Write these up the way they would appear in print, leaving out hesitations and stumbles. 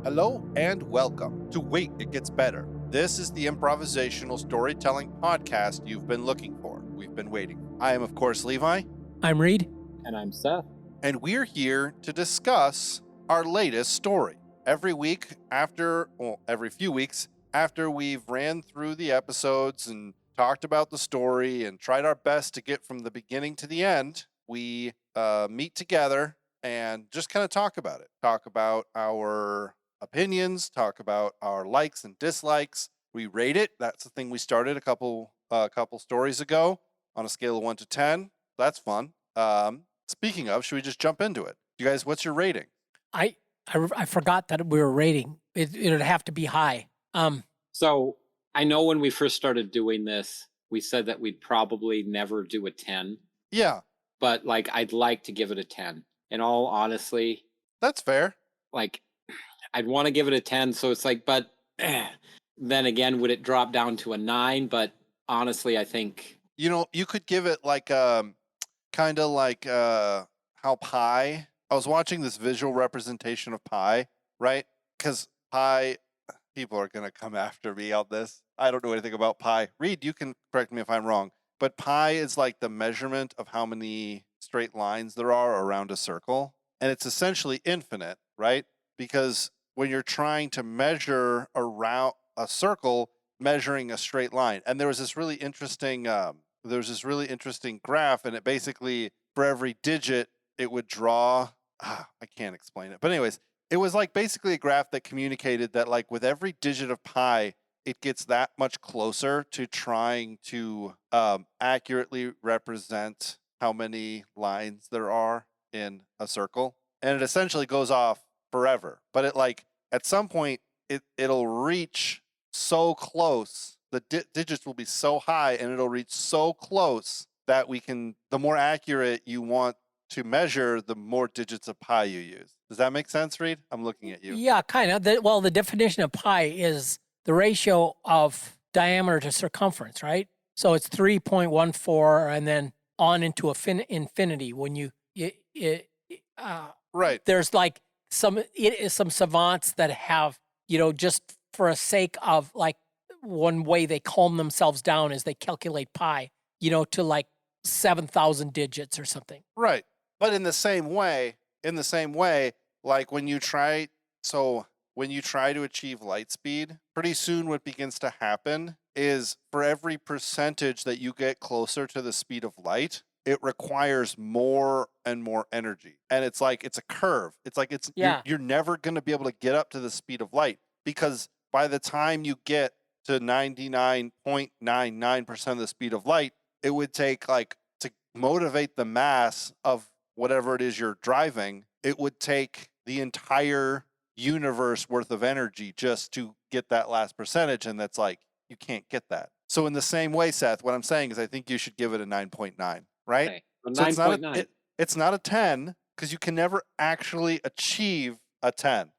Hello and welcome to Wait, It Gets Better. This is the improvisational storytelling podcast you've been looking for. We've been waiting. I am, of course, Levi. I'm Reed. And I'm Seth. And we're here to discuss our latest story. Every few weeks after we've ran through the episodes and talked about the story and tried our best to get from the beginning to the end, we meet together and just kind of talk about it. Talk about our opinions, talk about our likes and dislikes. We rate it. That's the thing we started a couple stories ago on a scale of 1 to 10. That's fun. Speaking of, should we just jump into it? You guys, what's your rating? I forgot that we were rating. It'd have to be high. So I know when we first started doing this, we said that we'd probably never do a 10. Yeah. But I'd like to give it a 10. In all honesty, that's fair. I'd want to give it a 10. So it's but then again, would it drop down to a 9? But honestly, I think, you could give it kind of like how pi. I was watching this visual representation of pi, right? Because pi, people are going to come after me on this. I don't know anything about pi. Reed, you can correct me if I'm wrong. But pi is like the measurement of how many straight lines there are around a circle. And it's essentially infinite, right? Because when you're trying to measure around a circle, measuring a straight line. And there was this really interesting graph, and it basically, for every digit, it would draw, I can't explain it. But anyways, it was basically a graph that communicated that with every digit of pi, it gets that much closer to trying to accurately represent how many lines there are in a circle. And it essentially goes off forever. But it at some point, it'll reach so close, the digits will be so high, and it'll reach so close that the more accurate you want to measure, the more digits of pi you use. Does that make sense, Reed? I'm looking at you. Yeah, kind of. The definition of pi is the ratio of diameter to circumference, right? So it's 3.14 and then on into infinity when you right. There's some savants that have, just for a sake of one way they calm themselves down is they calculate pi, to 7,000 digits or something. Right. But in the same way, when you try to achieve light speed, pretty soon what begins to happen is for every percentage that you get closer to the speed of light, it requires more and more energy. And it's it's a curve. You're never going to be able to get up to the speed of light, because by the time you get to 99.99% of the speed of light, it would take to motivate the mass of whatever it is you're driving, it would take the entire universe worth of energy just to get that last percentage. And that's you can't get that. So in the same way, Seth, what I'm saying is I think you should give it a 9.9, right? Okay. So 9.9. It's not a 10, because you can never actually achieve a 10.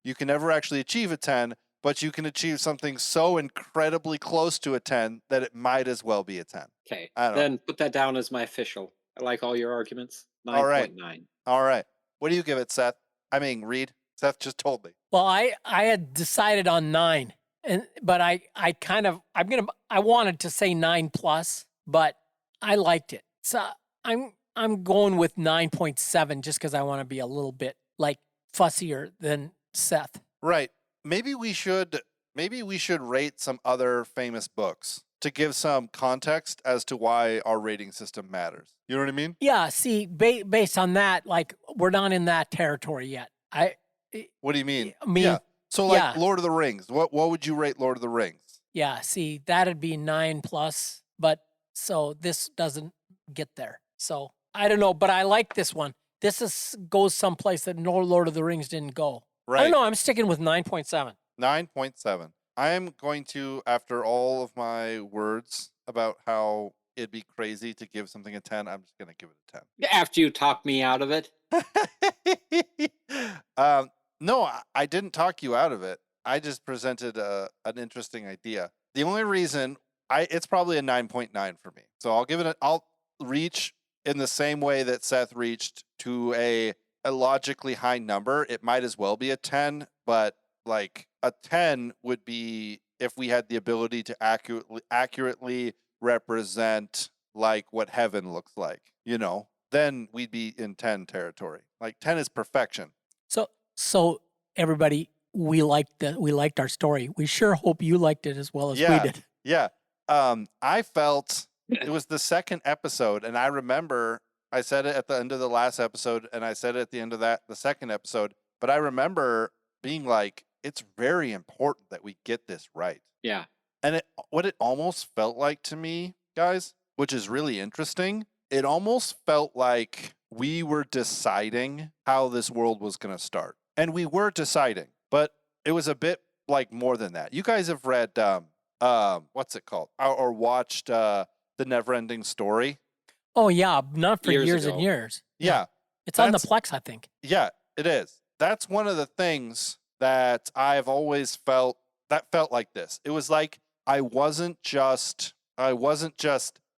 You can never actually achieve a 10, but you can achieve something so incredibly close to a 10 that it might as well be a 10. Okay. Then put that down as my official. I like all your arguments. 9.9. All right. What do you give it, Seth? Reed. Seth just told me. Well, I had decided on 9, but I wanted to say 9+, but I liked it. So I'm going with 9.7 just because I want to be a little bit fussier than Seth. Right. Maybe we should rate some other famous books to give some context as to why our rating system matters. You know what I mean? Yeah. See, based on that, we're not in that territory yet. What do you mean? Yeah. So Lord of the Rings. What would you rate Lord of the Rings? Yeah. See, that'd be 9+, but so this doesn't get there. So I don't know, but I like this one. This goes someplace that no Lord of the Rings didn't go. Right. I don't know. I'm sticking with 9.7. 9.7. I am going to, after all of my words about how it'd be crazy to give something a 10, I'm just going to give it a 10. After you talk me out of it? No, I didn't talk you out of it. I just presented an interesting idea. The only reason it's probably a 9.9 for me. So I'll reach in the same way that Seth reached to a logically high number. It might as well be a 10, but like a 10 would be if we had the ability to accurately represent like what heaven looks like, then we'd be in 10 territory. Like 10 is perfection. So everybody, we liked our story. We sure hope you liked it as well as we did. Yeah. I felt it was the second episode, and I remember I said it at the end of the last episode, and I said it at the end of the second episode, but I remember being like, it's very important that we get this right. Yeah. And what it almost felt like to me, guys, which is really interesting, it almost felt like we were deciding how this world was going to start. And we were deciding, but it was a bit like more than that. You guys have read, what's it called? Or watched The Neverending Story? Oh, yeah. Not for years ago. and years. Yeah. It's on the Plex, I think. Yeah, it is. That's one of the things that I've always felt that felt like this. It was like I wasn't just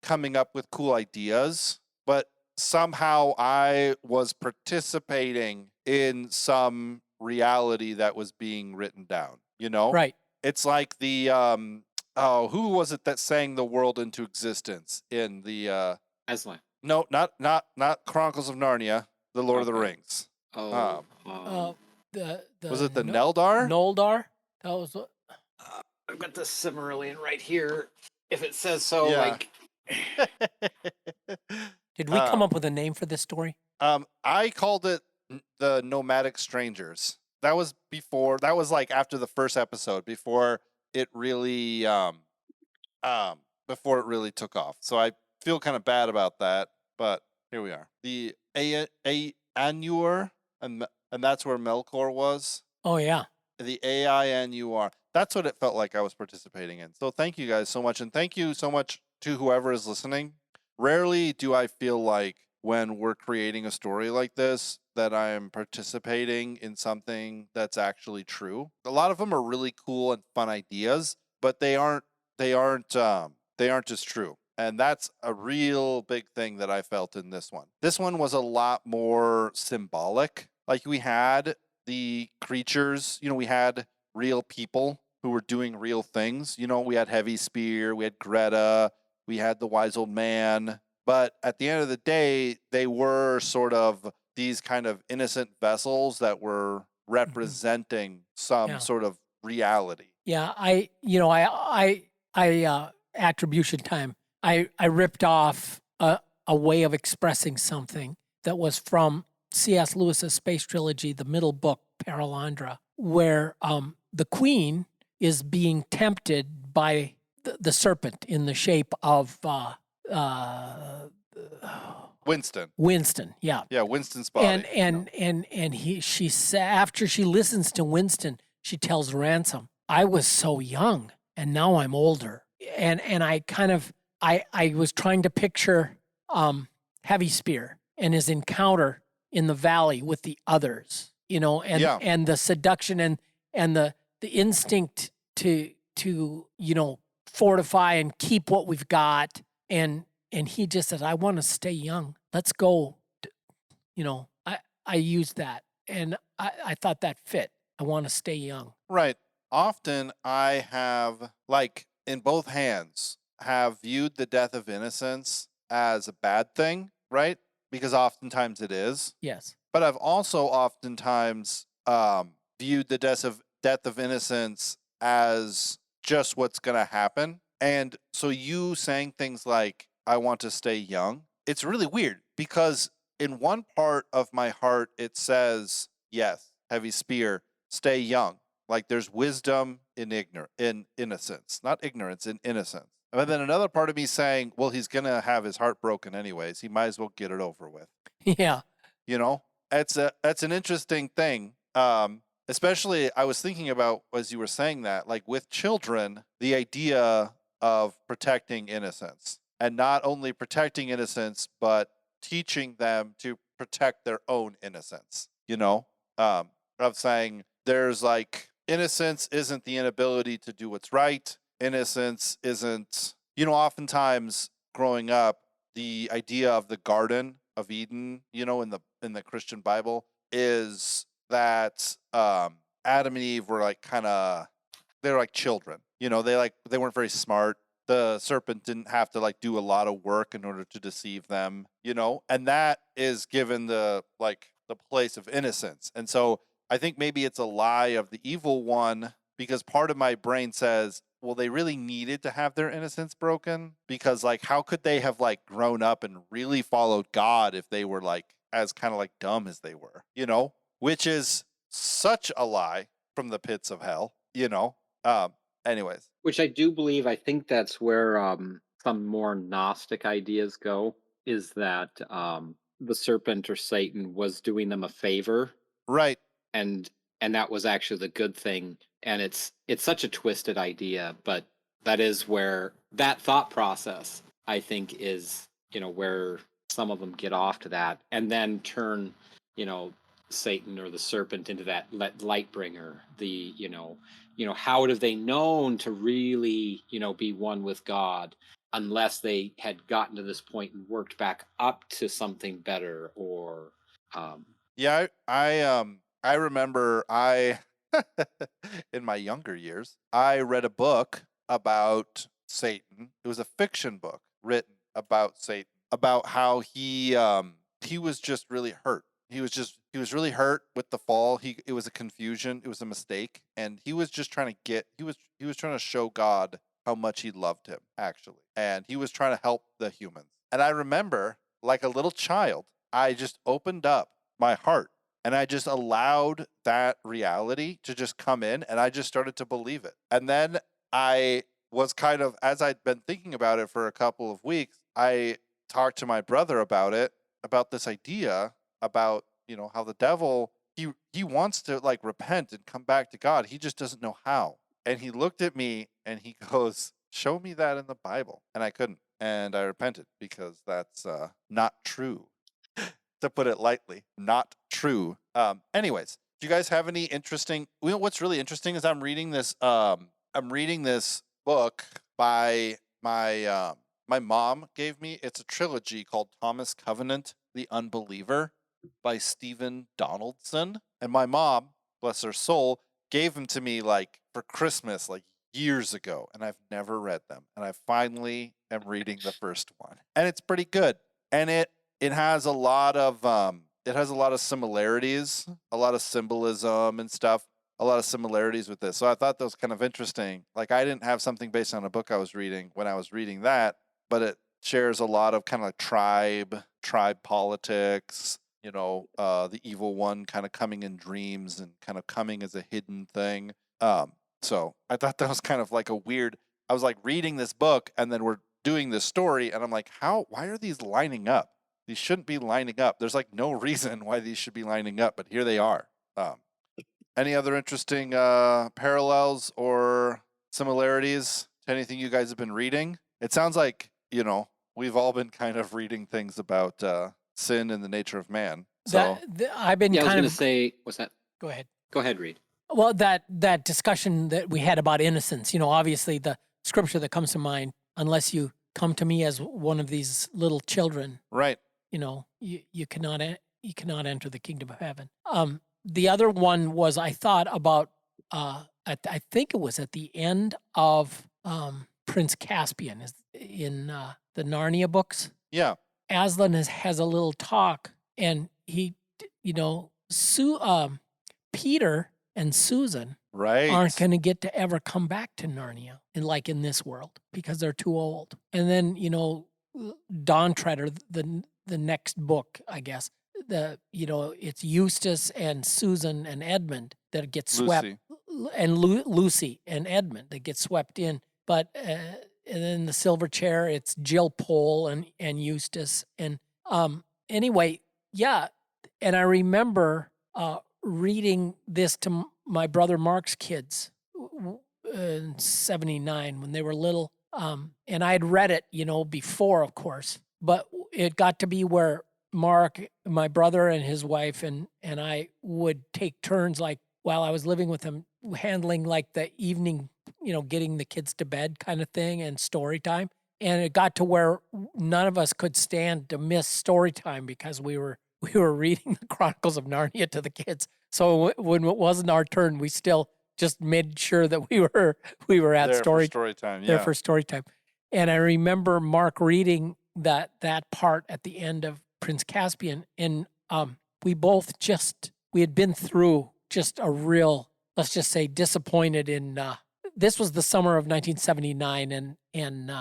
coming up with cool ideas, but somehow I was participating in some reality that was being written down, Right. It's like the who was it that sang the world into existence in the Aslan. No, not Chronicles of Narnia, The Lord of the Rings. Oh. Was it the Neldar? Noldar? That was what. I've got the Silmarillion right here. If it says so, Yeah. like. Did we come up with a name for this story? I called it the Nomadic Strangers. That was like after the first episode, before it really took off. So I feel kind of bad about that, but here we are. The Anur, and that's where Melkor was. Oh, yeah. The AINUR. That's what it felt like I was participating in. So thank you guys so much, and thank you so much to whoever is listening. Rarely do I feel like when we're creating a story like this that I am participating in something that's actually true. A lot of them are really cool and fun ideas, but they aren't just true. And that's a real big thing that I felt in this one. This one was a lot more symbolic. Like we had the creatures, we had real people who were doing real things. We had Heavy Spear, we had Greta, we had the Wise Old Man. But at the end of the day, they were sort of these kind of innocent vessels that were representing some sort of reality. Yeah, I attribution time. I ripped off a way of expressing something that was from C.S. Lewis's space trilogy, the middle book, Paralandra, where the queen is being tempted by the serpent in the shape of Winston. Winston, yeah. Yeah, Winston's body. And she after she listens to Winston, she tells Ransom, "I was so young and now I'm older." And I kind of I was trying to picture Heavy Spear and his encounter in the valley with the others, and the seduction and the instinct to fortify and keep what we've got, and he just says, "I want to stay young. Let's go." I used that, and I thought that fit. I want to stay young. Right. Often I have, like, in both hands, have viewed the death of innocence as a bad thing, right? Because oftentimes it is. Yes. But I've also oftentimes viewed the death of innocence as just what's going to happen. And so you saying things like, "I want to stay young," it's really weird because in one part of my heart, it says, yes, Heavy Spear, stay young. Like there's wisdom in innocence, not ignorance, in innocence. And then another part of me saying, well, he's going to have his heart broken anyways. He might as well get it over with. Yeah. That's an interesting thing. Especially I was thinking about, as you were saying that, like with children, the idea of protecting innocence, and not only protecting innocence, but teaching them to protect their own innocence, of saying there's like innocence isn't the inability to do what's right. Innocence isn't, oftentimes growing up, the idea of the Garden of Eden, in the Christian Bible is that Adam and Eve were like they're like children. You know, they weren't very smart. The serpent didn't have to like do a lot of work in order to deceive them, you know, and that is given the place of innocence. And so I think maybe it's a lie of the evil one, because part of my brain says, well, they really needed to have their innocence broken, because like how could they have like grown up and really followed God if they were like as kind of like dumb as they were, you know, which is such a lie from the pits of hell, you know. Anyways. Which I do believe, I think that's where some more Gnostic ideas go, is that the serpent or Satan was doing them a favor, Right. and that was actually the good thing. And it's such a twisted idea, but that is where that thought process, I think, is, you know, where some of them get off to that and then turn, you know, Satan or the serpent into that light bringer. The, you know, how would have they known to really, you know, be one with God unless they had gotten to this point and worked back up to something better? Or Yeah, I remember in my younger years, I read a book about Satan. It was a fiction book written about Satan, about how he was just really hurt. He was really hurt with the fall. It was a confusion, it was a mistake, and he was just trying to he was trying to show God how much he loved him, actually. And he was trying to help the humans. And I remember, like a little child, I just opened up my heart and I just allowed that reality to just come in, and I just started to believe it. And then I was kind of, as I'd been thinking about it for a couple of weeks, I talked to my brother about it, about this idea about, you know, how the devil, he wants to like repent and come back to God. He just doesn't know how. And he looked at me and he goes, "Show me that in the Bible." And I couldn't. And I repented, because that's not true. To put it lightly, not true. Anyways, do you guys have any interesting? You know, what's really interesting is I'm reading this book by my mom gave me. It's a trilogy called Thomas Covenant, The Unbeliever, by Stephen Donaldson. And my mom, bless her soul, gave them to me like for Christmas, like years ago, and I've never read them. And I finally am reading the first one, and it's pretty good. And it has a lot of similarities, a lot of symbolism and stuff, a lot of similarities with this. So I thought that was kind of interesting. Like, I didn't have something based on a book I was reading when I was reading that, but it shares a lot of kind of like tribe politics, you know, the evil one kind of coming in dreams and kind of coming as a hidden thing. So I thought that was kind of like I was like reading this book and then we're doing this story and I'm like, why are these lining up? These shouldn't be lining up. There's like no reason why these should be lining up, but here they are. Any other interesting parallels or similarities to anything you guys have been reading? It sounds like, you know, we've all been kind of reading things about sin and the nature of man. So I've been I was kind going of to say, what's that? Go ahead. Go ahead, Reed. Well, that discussion that we had about innocence, you know, obviously the scripture that comes to mind, unless you come to me as one of these little children, right? You know, you cannot enter the kingdom of heaven. The other one was, I thought about, I think it was at the end of Prince Caspian in the Narnia books. Yeah. Aslan has a little talk, and he, you know, Peter and Susan aren't going to get to ever come back to Narnia in this world because they're too old. And then, you know, Dawn Treader, the next book, I guess, it's Eustace and Susan and Edmund that get swept, and Lucy and Edmund that get swept in. But and then the Silver Chair, it's Jill Pole and Eustace. And anyway, yeah. And I remember reading this to my brother Mark's kids in '79 when they were little. And I had read it, you know, before, of course, but it got to be where Mark, my brother, and his wife and I would take turns, like while I was living with him, handling like the evening, you know, getting the kids to bed kind of thing and story time. And it got to where none of us could stand to miss story time because we were reading the Chronicles of Narnia to the kids So when it wasn't our turn, we still just made sure that we were at There for story story time. there Yeah. for story time. And I remember Mark reading that part at the end of Prince Caspian, and we both we had been through just a real, let's just say, disappointed in. This was the summer of 1979, and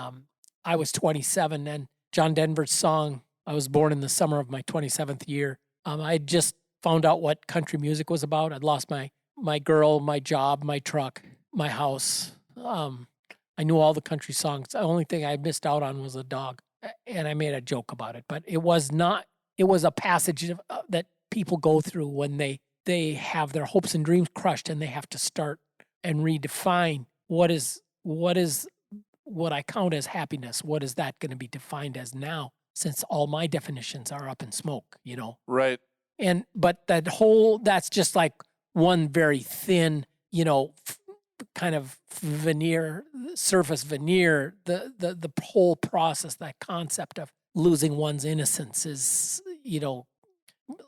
I was 27, and John Denver's song, I was born in the summer of my 27th year. I just found out what country music was about. I'd lost my girl, my job, my truck, my house. I knew all the country songs. The only thing I missed out on was a dog, and I made a joke about it. But it was not. It was a passage that people go through when they have their hopes and dreams crushed, and they have to start and redefine what I count as happiness. What is that going to be defined as now? Since all my definitions are up in smoke, Right. But that's just like one very thin, kind of surface veneer. The whole process, that concept of losing one's innocence is,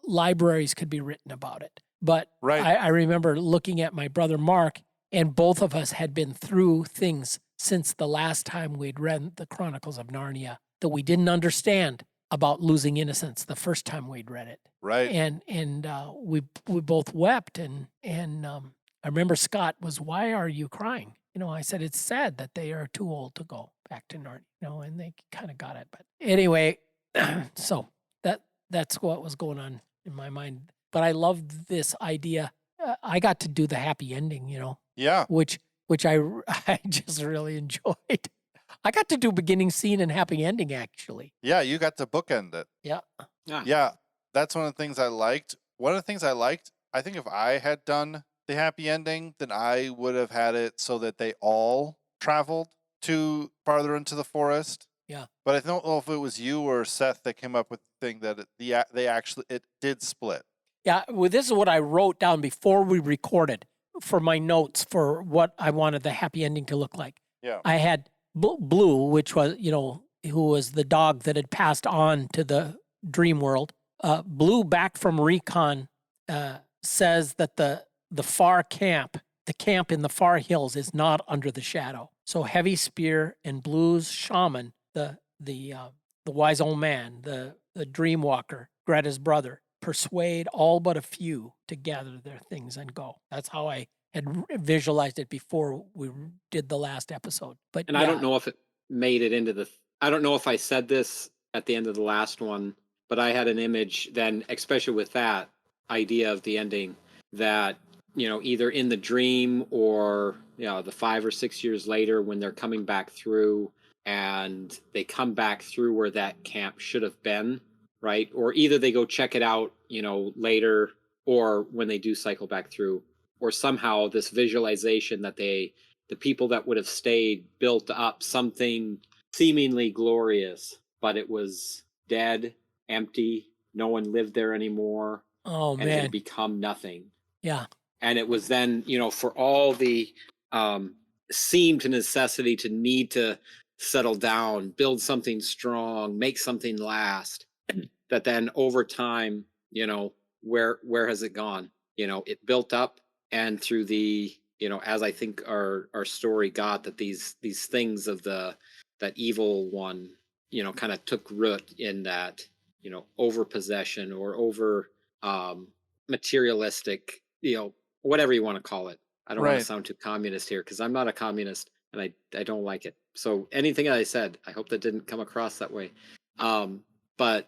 libraries could be written about it. But Right. I remember looking at my brother Mark, and both of us had been through things since the last time we'd read the Chronicles of Narnia that we didn't understand about losing innocence the first time we'd read it. Right. And we both wept, and I remember Scott was, "Why are you crying?" I said, "It's sad that they are too old to go back to Narnia," and they kind of got it. But anyway, so that's what was going on in my mind. But I loved this idea. I got to do the happy ending, Yeah. which I just really enjoyed. I got to do beginning scene and happy ending, actually. Yeah. You got to bookend it. Yeah. Yeah. That's one of the things I liked. One of the things I liked, I think if I had done the happy ending, then I would have had it so that they all traveled to farther into the forest. Yeah. But I don't know if it was you or Seth that came up with the thing that it did split. Yeah. Well, this is what I wrote down before we recorded for my notes for what I wanted the happy ending to look like. Yeah. I had Blue, which was, who was the dog that had passed on to the dream world. Blue, back from recon, says that the far camp, the camp in the far hills, is not under the shadow. So Heavy Spear and Blue's shaman, the wise old man, the dream walker, Greta's brother, persuade all but a few to gather their things and go. That's how I had visualized it before we did the last episode. But And I don't know if it made it into I don't know if I said this at the end of the last one, but I had an image then, especially with that idea of the ending, that, either in the dream or, the 5 or 6 years later when they're coming back through and they come back through where that camp should have been, right? Or either they go check it out, later, or when they do cycle back through, or somehow this visualization that the people that would have stayed built up something seemingly glorious, but it was dead, empty, no one lived there anymore. Oh, and it man. had become nothing. Yeah. And it was then, for all the seemed to necessity to need to settle down, build something strong, make something last, that then over time, where has it gone? It built up, and through the, as I think our story got, that these things of that evil one, kind of took root in that, over possession or over materialistic, whatever you want to call it. I don't want Right. to sound too communist here, because I'm not a communist and I don't like it. So anything that I said, I hope that didn't come across that way. But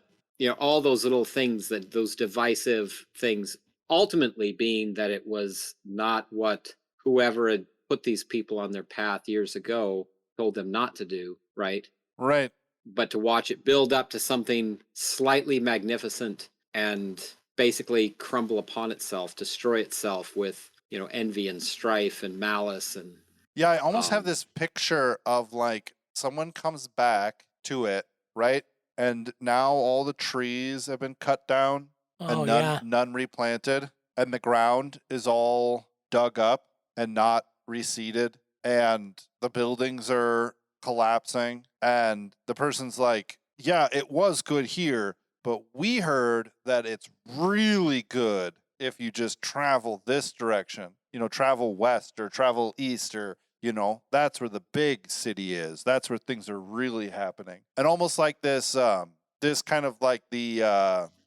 all those little things, those divisive things, ultimately being that it was not what whoever had put these people on their path years ago told them not to do, right? Right. But to watch it build up to something slightly magnificent and basically crumble upon itself, destroy itself with, envy and strife and malice. And Yeah, I almost have this picture of like someone comes back to it, right? And now all the trees have been cut down Oh, and none replanted, and the ground is all dug up and not reseeded, and the buildings are collapsing, and the person's like, yeah, it was good here, but we heard that it's really good if you just travel this direction, travel west or travel east, or that's where the big city is. That's where things are really happening. And almost like this kind of like the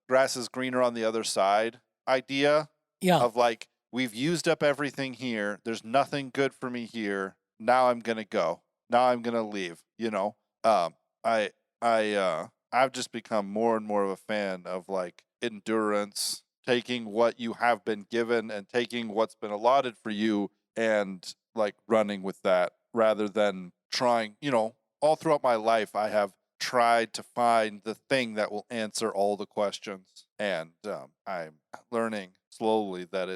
grass is greener on the other side idea Yeah. of like, we've used up everything here. There's nothing good for me here. Now I'm going to go. Now I'm going to leave, I've just become more and more of a fan of like endurance, taking what you have been given and taking what's been allotted for you and like running with that rather than trying, all throughout my life, I have tried to find the thing that will answer all the questions. And I'm learning slowly that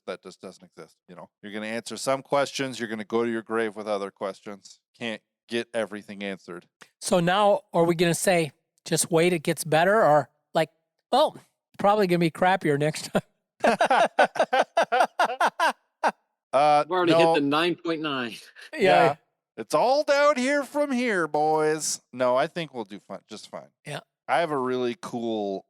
that just doesn't exist. You're going to answer some questions. You're going to go to your grave with other questions. Can't get everything answered. So now, are we going to say, just wait, it gets better? Or like, well, probably going to be crappier next time. I've already no, hit the 9.9. Yeah. It's all down here from here, boys. No, I think we'll do just fine. Yeah. I have a really cool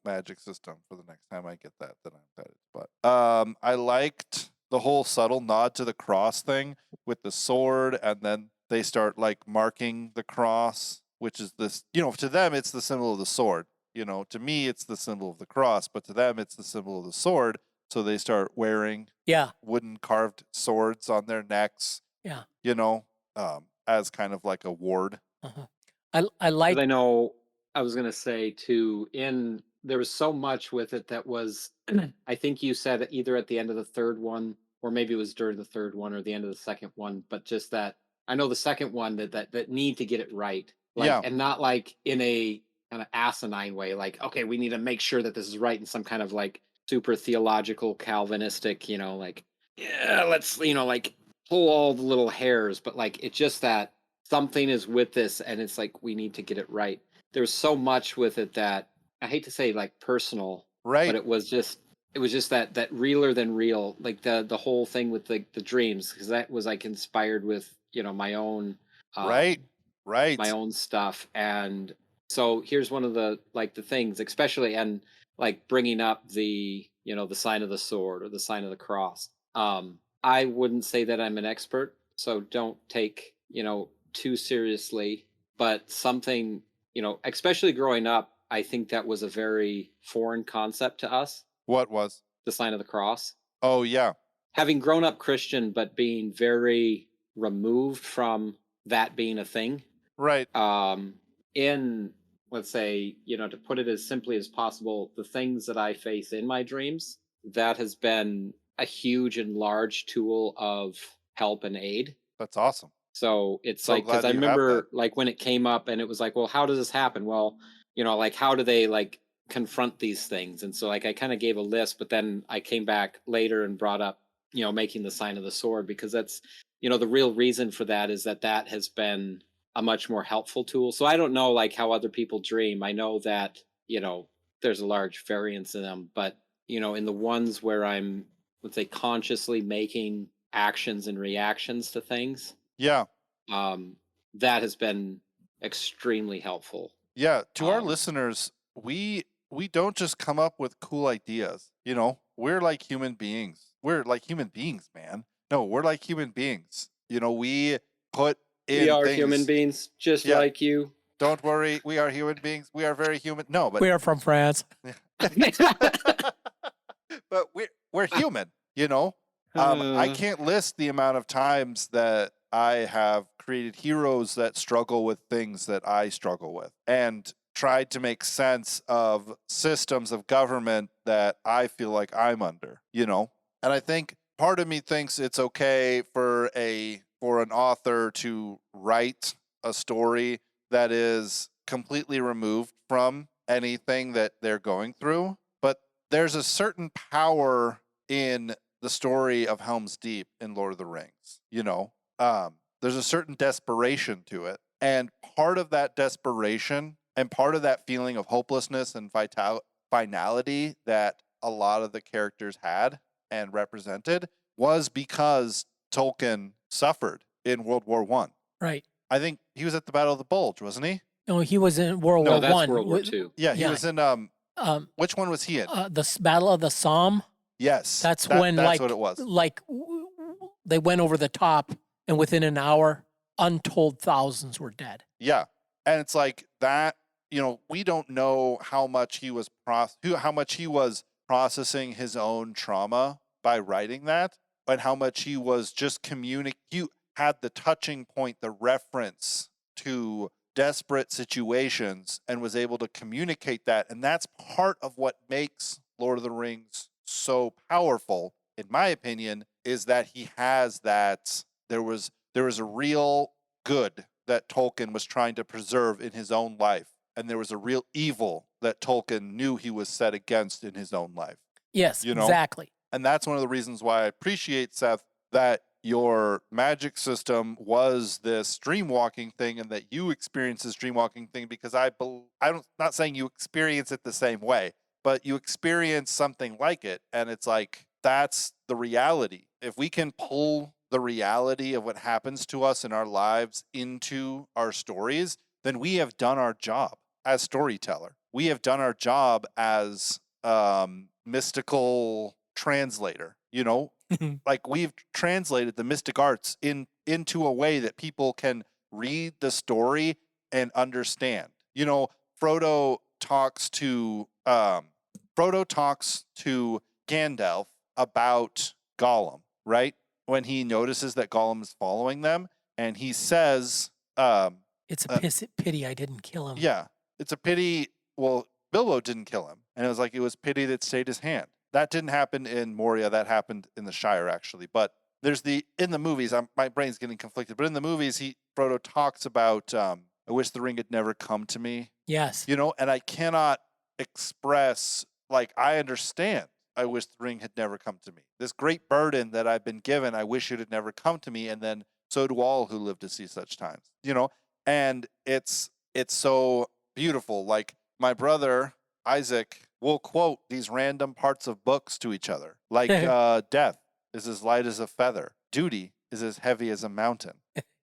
magic system for the next time I get that I'm excited. But I liked the whole subtle nod to the cross thing with the sword, and then they start like marking the cross, which is this, to them it's the symbol of the sword. To me it's the symbol of the cross, but to them it's the symbol of the sword. So they start wearing wooden carved swords on their necks. Yeah. As kind of like a ward. Uh-huh. I like. I know. I was gonna say too. There was so much with it that was. I think you said either at the end of the third one, or maybe it was during the third one, or the end of the second one. But just that, I know the second one that need to get it right, and not like in a kind of asinine way. Like, okay, we need to make sure that this is right in some kind of like super theological Calvinistic, let's like pull all the little hairs, but like it's just that something is with this, and it's like we need to get it right. There's so much with it that I hate to say like personal, right? But it was just that realer than real, like the whole thing with the dreams, because that was like inspired with my own right my own stuff. And so here's one of the things, especially, and like bringing up the the sign of the sword or the sign of the cross. I wouldn't say that I'm an expert, so don't take too seriously, but something especially growing up, I think that was a very foreign concept to us. What was the sign of the cross? Oh yeah, having grown up Christian but being very removed from that being a thing. Right. In, let's say, to put it as simply as possible, the things that I face in my dreams, that has been a huge and large tool of help and aid. That's awesome. So it's like, because I remember like when it came up and it was like, well, how does this happen? Well, like how do they like confront these things? And so like I kind of gave a list, but then I came back later and brought up, making the sign of the sword, because that's, the real reason for that is that has been a much more helpful tool. So I don't know like how other people dream. I know that, there's a large variance in them, but in the ones where I'm, let's say, consciously making actions and reactions to things. Yeah. That has been extremely helpful. Yeah. To our listeners, we don't just come up with cool ideas. We're like human beings. We're like human beings, man. No, we're like human beings. We put in We are things. human beings, just like you. Don't worry, we are human beings. We are very human. No, but we are from France. But we're human, I can't list the amount of times that I have created heroes that struggle with things that I struggle with and tried to make sense of systems of government that I feel like I'm under, And I think part of me thinks it's okay for an author to write a story that is completely removed from anything that they're going through. But there's a certain power in the story of Helm's Deep in Lord of the Rings, there's a certain desperation to it. And part of that desperation and part of that feeling of hopelessness and finality that a lot of the characters had and represented was because Tolkien suffered in World War I. Right. I think he was at the Battle of the Bulge, wasn't he? No, he was in World War That's One. World War II. Yeah, he was in Which one was he in? The Battle of the Somme. Yes. That's when that's what it was. They went over the top, and within an hour, untold thousands were dead. Yeah. And it's like that, we don't know how much he was processing his own trauma by writing that, and how much he was just you had the touching point, the reference to desperate situations, and was able to communicate that. And that's part of what makes Lord of the Rings so powerful, in my opinion, is that he has that there was a real good that Tolkien was trying to preserve in his own life, and there was a real evil that Tolkien knew he was set against in his own life. Yes, exactly. And that's one of the reasons why I appreciate, Seth, that your magic system was this dreamwalking thing, and that you experience this dreamwalking thing, because I'm not saying you experience it the same way, but you experience something like it. And it's like, that's the reality. If we can pull the reality of what happens to us in our lives into our stories, then we have done our job as storyteller. We have done our job as mystical translator, like we've translated the mystic arts into a way that people can read the story and understand. Frodo talks to Gandalf about Gollum, right? When he notices that Gollum is following them, and he says, it's a pity I didn't kill him. Yeah, it's a pity. Well, Bilbo didn't kill him, and it was pity that stayed his hand. That didn't happen in Moria. That happened in the Shire, actually. But there's in the movies, my brain's getting conflicted, but in the movies, Frodo talks about, I wish the ring had never come to me. Yes. And I cannot express, I understand. I wish the ring had never come to me. This great burden that I've been given, I wish it had never come to me. And then so do all who live to see such times, and it's so beautiful. Like, my brother, Isaac, will quote these random parts of books to each other. Like, death is as light as a feather. Duty is as heavy as a mountain.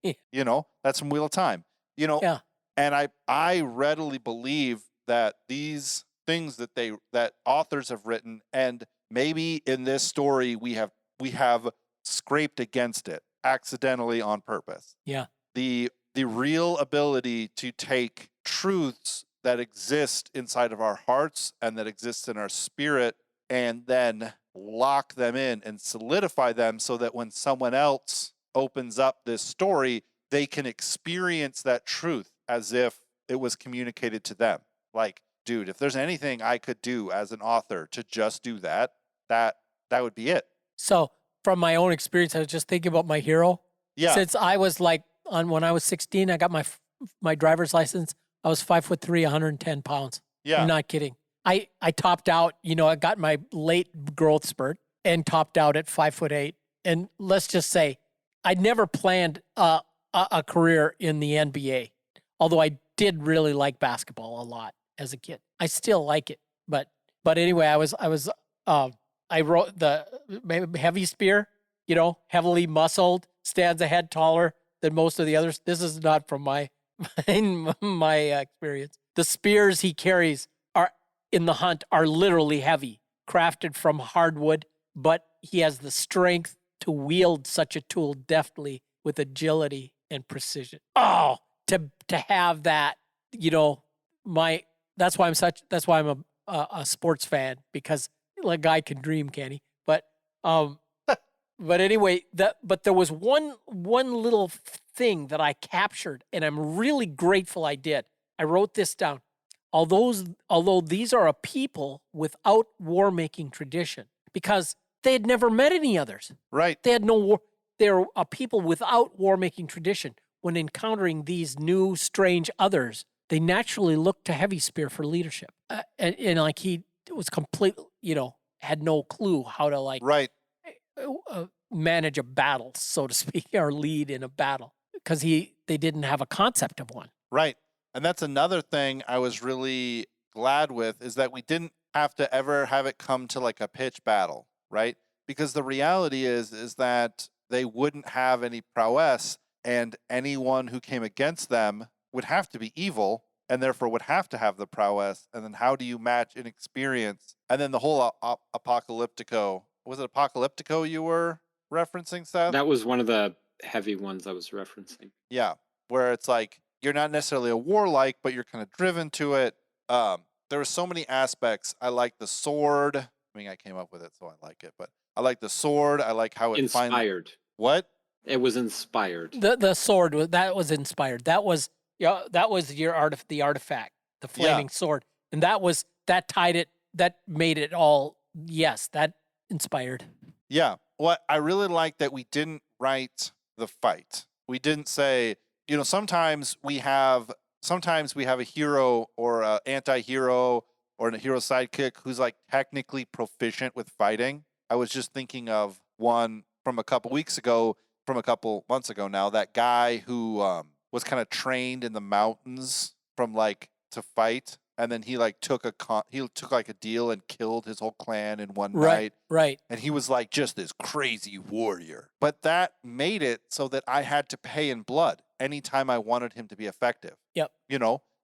That's from Wheel of Time. Yeah. And I readily believe that these things that authors have written, and maybe in this story we have scraped against it accidentally on purpose. Yeah. The real ability to take truths that exist inside of our hearts and that exist in our spirit, and then lock them in and solidify them, so that when someone else opens up this story, they can experience that truth as if it was communicated to them. Like, dude, if there's anything I could do as an author to just do that would be it. So from my own experience, I was just thinking about my hero. Yeah. Since I was when I was 16, I got my driver's license. I was 5'3", 110 pounds. Yeah. I'm not kidding. I topped out, I got my late growth spurt and topped out at 5'8". And let's just say I never planned a career in the NBA, although I did really like basketball a lot as a kid. I still like it. But anyway, I wrote the heavy spear, heavily muscled, stands a head taller than most of the others. This is not from my experience. The spears he carries in the hunt are literally heavy, crafted from hardwood, but he has the strength to wield such a tool deftly with agility and precision. Oh, to have that, that's why I'm a sports fan, because a guy can dream, can he? But but anyway, but there was one little thing that I captured, and I'm really grateful I did. I wrote this down. Although these are a people without war-making tradition, because they had never met any others. Right. They had no war. They're a people without war-making tradition. When encountering these new, strange others, they naturally looked to Heavy Spear for leadership. And like, he was completely, had no clue how to right. Manage a battle, so to speak, or lead in a battle, because they didn't have a concept of one. Right. And that's another thing I was really glad with, is that we didn't have to ever have it come to like a pitch battle, right? Because the reality is that they wouldn't have any prowess, and anyone who came against them would have to be evil, and therefore would have to have the prowess. And then how do you match inexperience? And then the whole apocalyptico. Was it apocalyptico you were referencing, Seth? That was one of the heavy ones I was referencing. Yeah, where it's like you're not necessarily a warlike, but you're kind of driven to it. There were so many aspects. I like the sword. I mean, I came up with it, so I like it. But I like the sword. I like how it Inspired. What? It was inspired. The sword was inspired. That was the artifact, the flaming sword, and that tied it. That made it all. Yes, that inspired. Yeah. What I really like that we didn't write the fight. We didn't say, sometimes we have a hero or an anti-hero or a hero sidekick who's like technically proficient with fighting. I was just thinking of one from a couple months ago now, that guy who was kind of trained in the mountains from to fight, and then he took a deal and killed his whole clan in one night. Right. And he was just this crazy warrior. But that made it so that I had to pay in blood anytime I wanted him to be effective. Yep.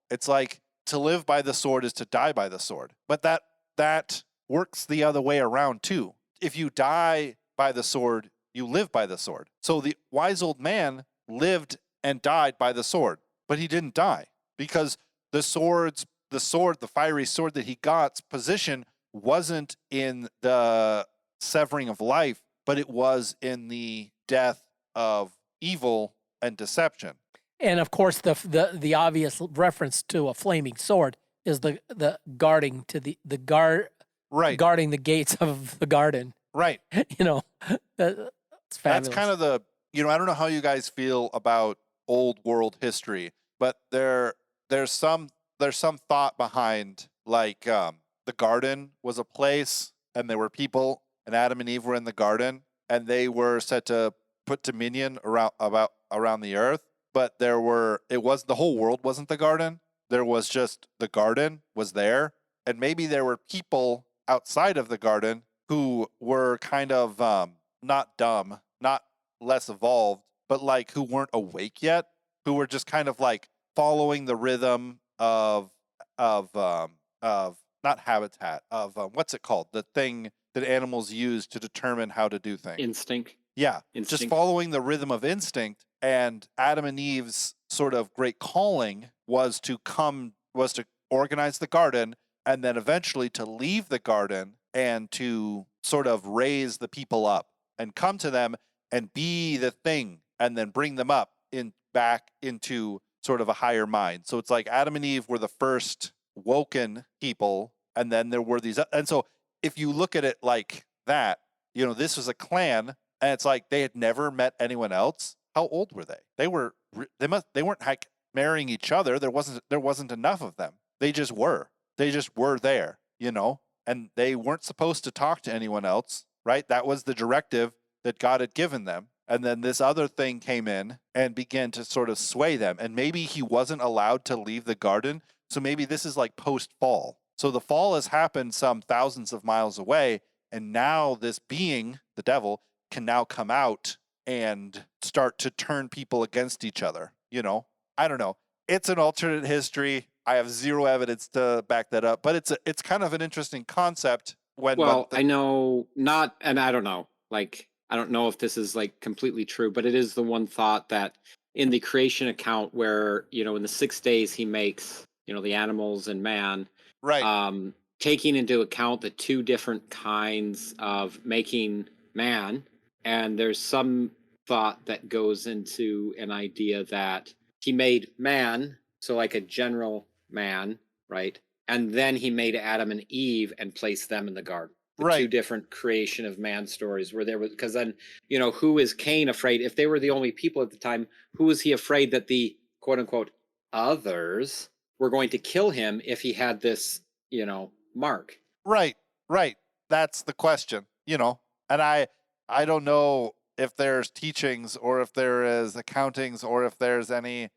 It's like to live by the sword is to die by the sword. But that works the other way around too. If you die by the sword, you live by the sword. So the wise old man lived and died by the sword, but he didn't die because the fiery sword that he got's position wasn't in the severing of life, but it was in the death of evil and deception. And of course, the obvious reference to a flaming sword is the guarding to the guarding the gates of the garden. Right. It's fabulous. That's kind of the I don't know how you guys feel about old world history, but there's some thought behind the garden was a place and there were people, and Adam and Eve were in the garden and they were set to put dominion around the earth, but the whole world wasn't the garden. There was just the garden was there, and maybe there were people outside of the garden who were kind of not dumb, not less evolved, but who weren't awake yet, who were just kind of following the rhythm of not habitat of what's it called, the thing that animals use to determine how to do things. Instinct. Yeah, Instinct. just following the rhythm of instinct. And Adam and Eve's sort of great calling was to organize the garden, and then eventually to leave the garden and to sort of raise the people up and come to them and be the thing, and then bring them up back into sort of a higher mind. So it's like Adam and Eve were the first woken people, and then there were these. And so if you look at it like that, this was a clan, and it's like they had never met anyone else. How old were they? They weren't marrying each other. There wasn't enough of them. They just were there, and they weren't supposed to talk to anyone else, right? That was the directive that God had given them. And then this other thing came in and began to sort of sway them. And maybe he wasn't allowed to leave the garden. So maybe this is post-fall. So the fall has happened some thousands of miles away. And now this being, the devil, can now come out and start to turn people against each other. I don't know. It's an alternate history. I have zero evidence to back that up, but it's kind of an interesting concept. I know not, and I don't know, I don't know if this is completely true, but it is the one thought that in the creation account where, in the 6 days he makes, the animals and man, right. Taking into account the two different kinds of making man. And there's some thought that goes into an idea that he made man, so a general man, right? And then he made Adam and Eve and placed them in the garden. Right. Two different creation of man stories where there was, because then, who is Cain afraid? If they were the only people at the time, who was he afraid that the quote unquote others were going to kill him if he had this, mark? Right. That's the question, and I don't know if there's teachings or if there is accountings or if there's anything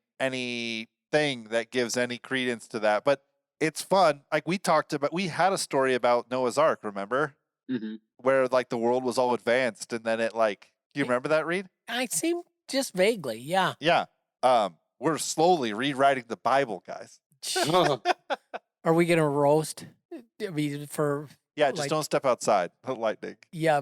that gives any credence to that. But it's fun. We had a story about Noah's Ark, remember? Mm-hmm. Where the world was all advanced, and then it you remember that, Reed? I seem just vaguely, yeah. Yeah. We're slowly rewriting the Bible, guys. Are we gonna roast? I mean, for Yeah, just like- don't step outside. Lightning. yeah.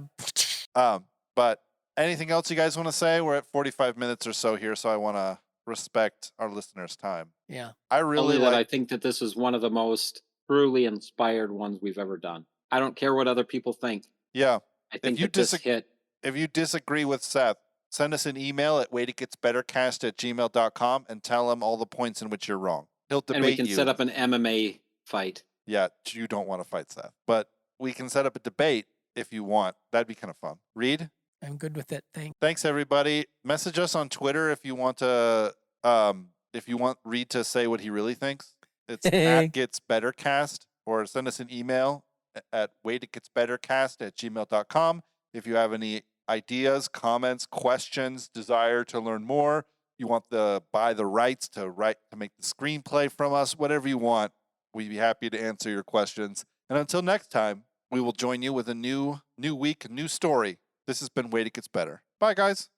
But anything else you guys want to say? We're at 45 minutes or so here, so I want to respect our listeners' time. Yeah. I really Only that I like. think that this is one of the most truly inspired ones we've ever done. I don't care what other people think. Yeah. I think you that this hit. If you disagree with Seth, send us an email at waititgetsbettercast@gmail.com and tell him all the points in which you're wrong. He'll debate And we can you. set up an MMA fight. Yeah, you don't want to fight Seth, but we can set up a debate if you want. That'd be kind of fun. Reed? I'm good with it. Thanks, everybody. Message us on Twitter if you want to. If you want Reed to say what he really thinks, it's @getsbettercast, or send us an email at waititgetsbettercast@gmail.com. If you have any ideas, comments, questions, desire to learn more, you want to buy the rights to make the screenplay from us, whatever you want, we'd be happy to answer your questions. And until next time, we will join you with a new week, new story. This has been Wait It Gets Better. Bye, guys.